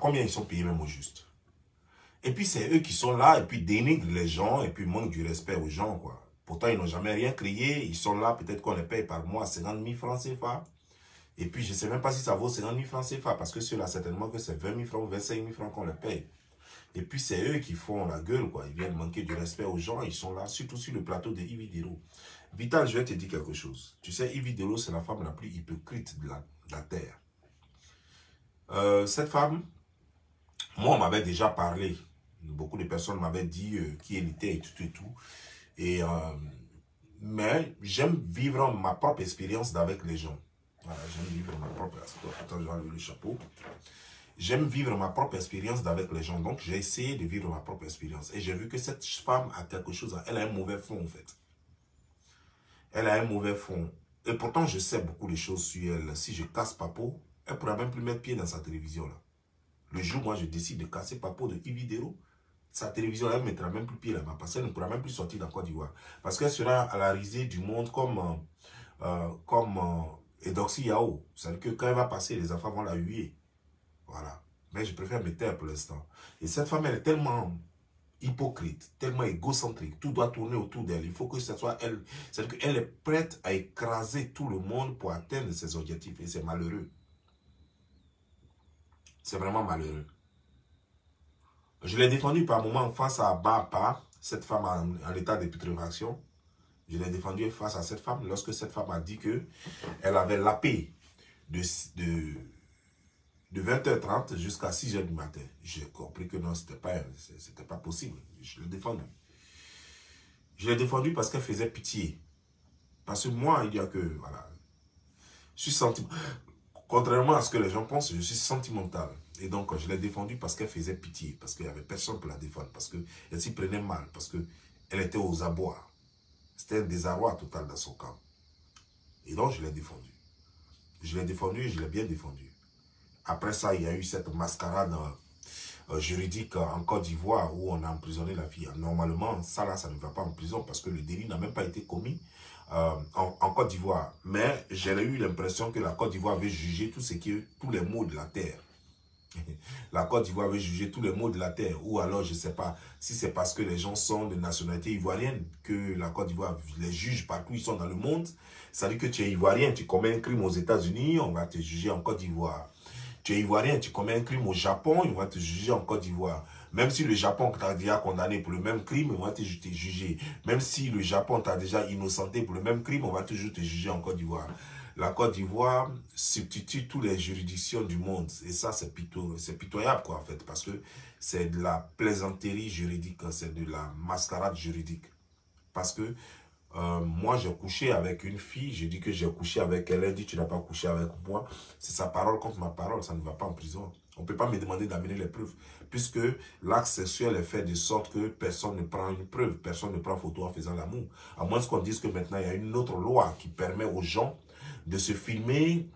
Combien ils sont payés même au juste? Et puis c'est eux qui sont là et puis dénigrent les gens et puis manquent du respect aux gens, quoi. Pourtant, ils n'ont jamais rien créé. Ils sont là, peut-être qu'on les paye par mois 50 000 francs CFA. Et puis, je ne sais même pas si ça vaut 50 000 francs CFA parce que ceux-là, certainement que c'est 20 000 francs ou 25 000 francs qu'on les paye. Et puis, c'est eux qui font la gueule, quoi. Ils viennent manquer du respect aux gens. Ils sont là, surtout sur le plateau de Yves Dero. Vital, je vais te dire quelque chose. Tu sais, Yves Dero, c'est la femme la plus hypocrite de la terre. Cette femme, moi, on m'avait déjà parlé. Beaucoup de personnes m'avaient dit qui elle était et tout et tout. Mais j'aime vivre ma propre expérience avec les gens. Voilà, j'aime vivre ma propre expérience. Attends, je vais enlever le chapeau. J'aime vivre ma propre expérience avec les gens. Donc, j'ai essayé de vivre ma propre expérience. Et j'ai vu que cette femme a quelque chose. Elle a un mauvais fond, en fait. Elle a un mauvais fond. Et pourtant, je sais beaucoup de choses sur elle. Si je casse Papo, elle ne pourra même plus mettre pied dans sa télévision, là. Le jour où moi, je décide de casser Papo de Yves Dero, sa télévision, elle ne mettra même plus pied là-bas. Parce qu'elle ne pourra même plus sortir dans Côte d'Ivoire. Parce qu'elle sera à la risée du monde comme Edoxy Yao. C'est-à-dire que quand elle va passer, les enfants vont la huer. Voilà. Mais je préfère me taire pour l'instant. Et cette femme, elle est tellement hypocrite, tellement égocentrique. Tout doit tourner autour d'elle. Il faut que ce soit elle. C'est-à-dire qu'elle est prête à écraser tout le monde pour atteindre ses objectifs. Et c'est malheureux. C'est vraiment malheureux. Je l'ai défendu par moment face à Bapa, cette femme en état de putréfaction. Je l'ai défendu face à cette femme lorsque cette femme a dit qu'elle avait lapé de 20h30 jusqu'à 6h du matin. J'ai compris que non, ce n'était pas possible. Je l'ai défendu. Je l'ai défendu parce qu'elle faisait pitié. Parce que moi, il y a que, voilà, je suis sentimental. Contrairement à ce que les gens pensent, je suis sentimental. Et donc, je l'ai défendue parce qu'elle faisait pitié. Parce qu'il n'y avait personne pour la défendre. Parce qu'elle s'y prenait mal. Parce qu'elle était aux abois. C'était un désarroi total dans son camp. Et donc, je l'ai défendue. Je l'ai défendue et je l'ai bien défendue. Après ça, il y a eu cette mascarade juridique en Côte d'Ivoire où on a emprisonné la fille. Normalement, ça là, ça ne va pas en prison parce que le délit n'a même pas été commis en Côte d'Ivoire. Mais j'ai eu l'impression que la Côte d'Ivoire avait jugé tous les maux de la terre. La Côte d'Ivoire avait jugé tous les maux de la terre. Ou alors, je ne sais pas si c'est parce que les gens sont de nationalité ivoirienne que la Côte d'Ivoire les juge partout, ils sont dans le monde. Ça veut dire que tu es ivoirien, tu commets un crime aux États-Unis, on va te juger en Côte d'Ivoire. Tu es ivoirien, tu commets un crime au Japon, ils vont te juger en Côte d'Ivoire. Même si le Japon t'a déjà condamné pour le même crime, ils vont te juger. Même si le Japon t'a déjà innocenté pour le même crime, on va toujours te juger en Côte d'Ivoire. La Côte d'Ivoire substitue toutes les juridictions du monde. Et ça, c'est pitoyable, quoi, en fait. Parce que c'est de la plaisanterie juridique, c'est de la mascarade juridique. Parce que moi, j'ai couché avec une fille, j'ai dit que j'ai couché avec elle, elle dit tu n'as pas couché avec moi. C'est sa parole contre ma parole, ça ne va pas en prison. On ne peut pas me demander d'amener les preuves, puisque l'acte sexuel est fait de sorte que personne ne prend une preuve, personne ne prend photo en faisant l'amour. À moins qu'on dise que maintenant, il y a une autre loi qui permet aux gens de se filmer,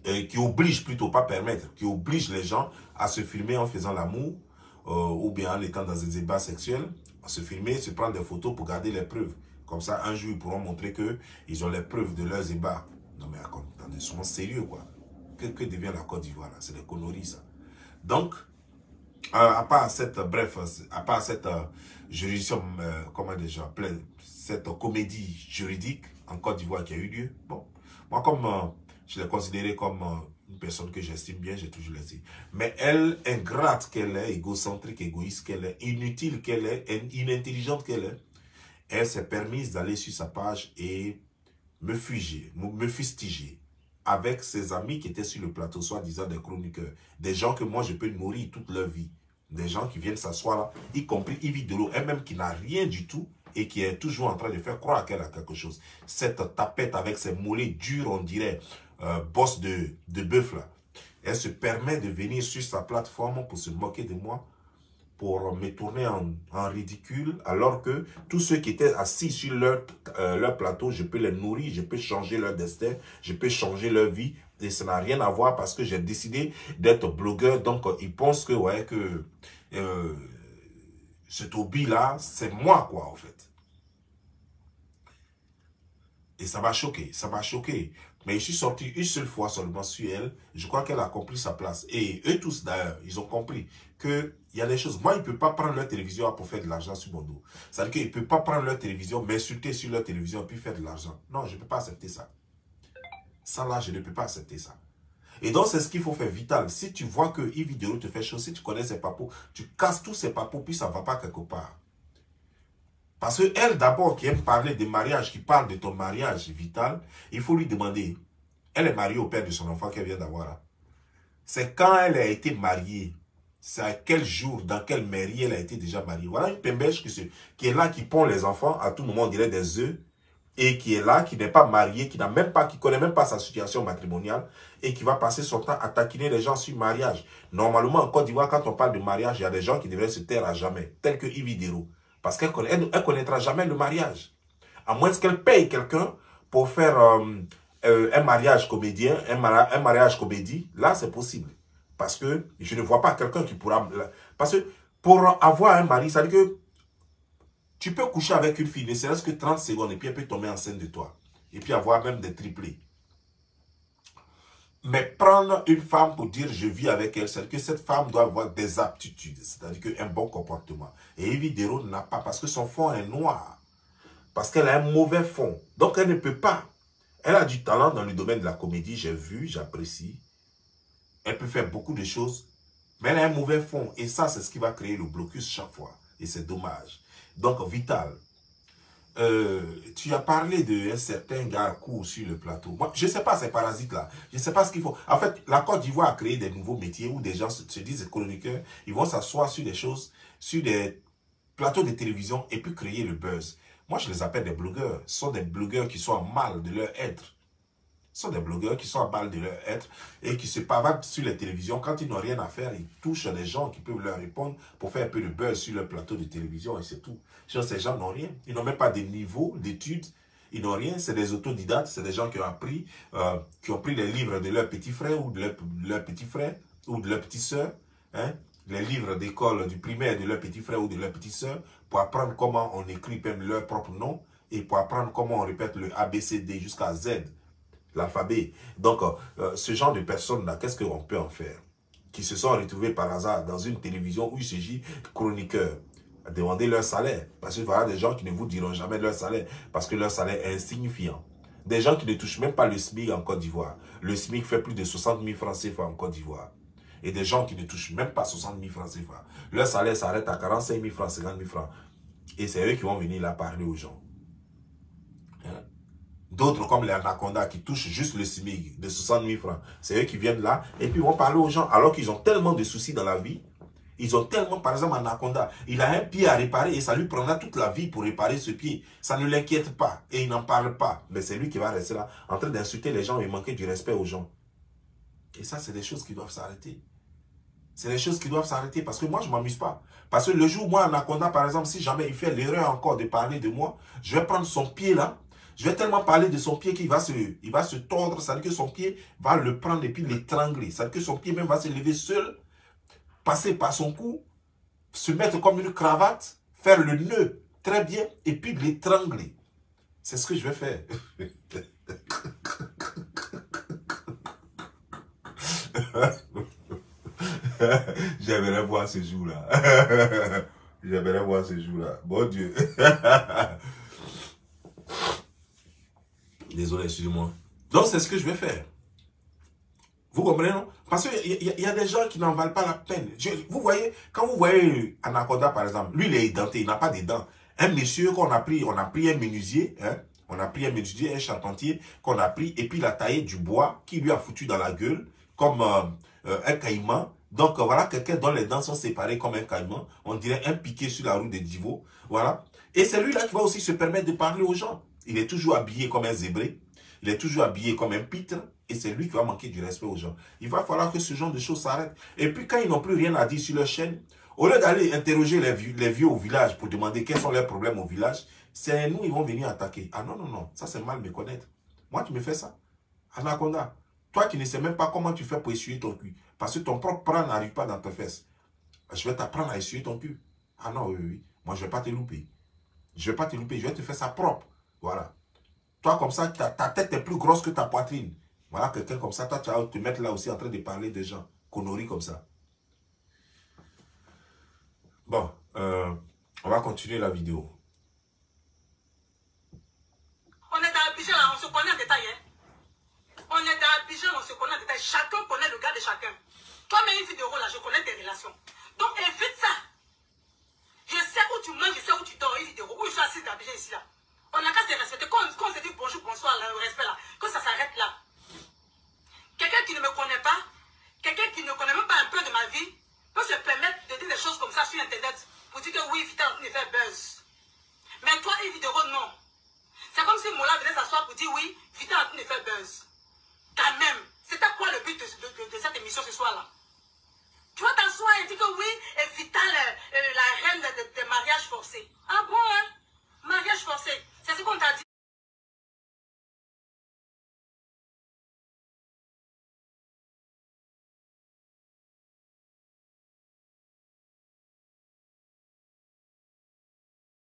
qui oblige plutôt, pas permettre, qui oblige les gens à se filmer en faisant l'amour, ou bien en étant dans un débat sexuel, à se filmer, se prendre des photos pour garder les preuves. Comme ça, un jour, ils pourront montrer qu'ils ont les preuves de leurs ébats. Non, mais attendez, souvent sérieux, quoi. Que devient la Côte d'Ivoire, là? C'est des conneries, ça. Donc, à part cette, bref, à part cette juridiction, comment déjà, cette comédie juridique en Côte d'Ivoire qui a eu lieu, bon, moi, comme je l'ai considérée comme une personne que j'estime bien, j'ai toujours laissé. Mais elle, ingrate qu'elle est, égocentrique, égoïste qu'elle est, inutile qu'elle est, inintelligente qu'elle est, elle s'est permise d'aller sur sa page et me fustiger avec ses amis qui étaient sur le plateau, soi-disant des chroniqueurs, des gens que moi je peux nourrir toute leur vie, des gens qui viennent s'asseoir là, y compris Yves Dero, elle-même qui n'a rien du tout et qui est toujours en train de faire croire qu'elle a quelque chose. Cette tapette avec ses mollets durs, on dirait, bosse de bœuf là, elle se permet de venir sur sa plateforme pour se moquer de moi, pour me tourner en ridicule, alors que tous ceux qui étaient assis sur leur plateau, je peux les nourrir, je peux changer leur destin, je peux changer leur vie, et ça n'a rien à voir parce que j'ai décidé d'être blogueur, donc ils pensent que, ouais, que ce Toby-là, c'est moi, quoi, en fait. Et ça m'a choqué, ça m'a choqué. Mais je suis sorti une seule fois seulement sur elle. Je crois qu'elle a compris sa place. Et eux tous d'ailleurs, ils ont compris qu'il y a des choses. Moi, ils ne peuvent pas prendre leur télévision pour faire de l'argent sur mon dos. C'est-à-dire qu'ils ne peuvent pas prendre leur télévision, m'insulter sur leur télévision et puis faire de l'argent. Non, je ne peux pas accepter ça. Ça là, je ne peux pas accepter ça. Et donc, c'est ce qu'il faut faire vital. Si tu vois que Yves Vidéo te fait chaud, si tu connais ses papos, tu casses tous ses papos, puis ça ne va pas quelque part. Parce qu'elle, d'abord, qui aime parler de mariage, qui parle de ton mariage vital, il faut lui demander, elle est mariée au père de son enfant qu'elle vient d'avoir. C'est quand elle a été mariée, c'est à quel jour, dans quelle mairie elle a été déjà mariée. Voilà une pembèche qui est là, qui pond les enfants, à tout moment, on dirait des œufs, et qui est là, qui n'est pas mariée, qui connaît même pas sa situation matrimoniale, et qui va passer son temps à taquiner les gens sur le mariage. Normalement, en Côte d'Ivoire, quand on parle de mariage, il y a des gens qui devraient se taire à jamais, tels que Yves Vidéo. Parce qu'elle ne connaîtra jamais le mariage. À moins qu'elle paye quelqu'un pour faire un mariage comédien, un mariage comédie, là c'est possible. Parce que je ne vois pas quelqu'un qui pourra... Parce que pour avoir un mari, ça veut dire que tu peux coucher avec une fille, ne serait-ce que 30 secondes, et puis elle peut tomber enceinte de toi. Et puis avoir même des triplés. Mais prendre une femme pour dire je vis avec elle, c'est que cette femme doit avoir des aptitudes, c'est-à-dire un bon comportement. Et Yves Vidéo n'a pas, parce que son fond est noir. Parce qu'elle a un mauvais fond. Donc elle ne peut pas. Elle a du talent dans le domaine de la comédie, j'ai vu, j'apprécie. Elle peut faire beaucoup de choses, mais elle a un mauvais fond. Et ça, c'est ce qui va créer le blocus chaque fois. Et c'est dommage. Donc, Vital, tu as parlé d'un certain gars court sur le plateau. Moi, je ne sais pas ces parasites-là. Je ne sais pas ce qu'il faut. En fait, la Côte d'Ivoire a créé des nouveaux métiers où des gens se disent chroniqueurs. Ils vont s'asseoir sur des choses, sur des plateaux de télévision et puis créer le buzz. Moi, je les appelle des blogueurs. Ce sont des blogueurs qui sont en mal de leur être. Ce sont des blogueurs qui sont en mal de leur être et qui se pavadent sur les télévisions. Quand ils n'ont rien à faire, ils touchent les gens qui peuvent leur répondre pour faire un peu de buzz sur leur plateau de télévision et c'est tout. Ces gens n'ont rien. Ils n'ont même pas de niveau d'études. Ils n'ont rien. C'est des autodidactes. C'est des gens qui ont pris les livres de leur petit frère ou de leur petit frère ou de leur petite sœur. Hein? Les livres d'école du primaire de leur petit frère ou de leur petite sœur pour apprendre comment on écrit même leur propre nom et pour apprendre comment on répète le ABCD jusqu'à Z. L'alphabet. Donc, ce genre de personnes-là, qu'est-ce qu'on peut en faire? Qui se sont retrouvés par hasard dans une télévision où il s'agit de chroniqueurs, à demander leur salaire. Parce que voilà des gens qui ne vous diront jamais leur salaire, parce que leur salaire est insignifiant. Des gens qui ne touchent même pas le SMIC en Côte d'Ivoire. Le SMIC fait plus de 60 000 francs CFA en Côte d'Ivoire. Et des gens qui ne touchent même pas 60 000 francs CFA. Leur salaire s'arrête à 45 000 francs, 50 000 francs. Et c'est eux qui vont venir là parler aux gens. Hein? D'autres comme les Anaconda qui touchent juste le SMIC de 60 000 francs. C'est eux qui viennent là et puis vont parler aux gens alors qu'ils ont tellement de soucis dans la vie. Ils ont tellement, par exemple, Anaconda, il a un pied à réparer et ça lui prendra toute la vie pour réparer ce pied. Ça ne l'inquiète pas et il n'en parle pas. Mais c'est lui qui va rester là en train d'insulter les gens et manquer du respect aux gens. Et ça, c'est des choses qui doivent s'arrêter. C'est des choses qui doivent s'arrêter parce que moi, je ne m'amuse pas. Parce que le jour où moi, Anaconda, par exemple, si jamais il fait l'erreur encore de parler de moi, je vais prendre son pied là. Je vais tellement parler de son pied qu'il va se tordre. Ça veut dire que son pied va le prendre et puis l'étrangler. Ça veut dire que son pied même va se lever seul, passer par son cou, se mettre comme une cravate, faire le nœud très bien et puis l'étrangler. C'est ce que je vais faire. J'aimerais voir ce jour-là. J'aimerais voir ce jour-là. Bon Dieu. Désolé, excusez-moi. Donc, c'est ce que je vais faire. Vous comprenez, non? Parce qu'il y a des gens qui n'en valent pas la peine. Vous voyez, quand vous voyez Anaconda, par exemple, lui, il est édenté, il n'a pas de dents. Un monsieur qu'on a pris, on a pris un menuisier, hein? On a pris un menuisier, un charpentier qu'on a pris, et puis il a taillé du bois qui lui a foutu dans la gueule, comme un caïman. Donc, voilà, quelqu'un dont les dents sont séparées comme un caïman. On dirait un piqué sur la roue de Divo. Voilà. Et c'est lui-là qui va aussi se permettre de parler aux gens. Il est toujours habillé comme un zébré. Il est toujours habillé comme un pitre. Et c'est lui qui va manquer du respect aux gens. Il va falloir que ce genre de choses s'arrête. Et puis, quand ils n'ont plus rien à dire sur leur chaîne, au lieu d'aller interroger les vieux au village pour demander quels sont leurs problèmes au village, c'est nous, ils vont venir attaquer. Ah non, non, non. Ça, c'est mal me connaître. Moi, tu me fais ça. Anaconda. Toi qui ne sais même pas comment tu fais pour essuyer ton cul. Parce que ton propre bras n'arrive pas dans tes fesses. Je vais t'apprendre à essuyer ton cul. Ah non, oui, oui. Moi, je ne vais pas te louper. Je ne vais pas te louper. Je vais te faire ça propre. Voilà. Toi, comme ça, ta tête est plus grosse que ta poitrine. Voilà quelqu'un comme ça, toi tu vas te mettre là aussi en train de parler des gens, conneries comme ça. Bon, on va continuer la vidéo. On est dans Abidjan, on se connaît en détail. Hein? On est dans Abidjan, on se connaît en détail. Chacun connaît le gars de chacun. Toi, mais une vidéo là, je connais tes relations. Donc évite ça. Je sais où tu manges, je sais où tu dors, une vidéo. Où je suis assis d'Abidjan ici là. On n'a qu'à se respecter. Quand on se dit bonjour, bonsoir, le respect là, que ça s'arrête là. Quelqu'un qui ne me connaît pas, quelqu'un qui ne connaît même pas un peu de ma vie, peut se permettre de dire des choses comme ça sur Internet pour dire que oui, Vita est en train de faire buzz. Mais toi, une vidéo, non. C'est comme si Mola venait s'asseoir pour dire oui, Vita est en train de faire buzz. Quand même, c'était quoi le but de cette émission ce soir-là? Tu vas t'asseoir et dire que oui, Vita, la reine des mariages forcés. Ah bon, hein? Mariage forcé. C'est ce qu'on t'a dit.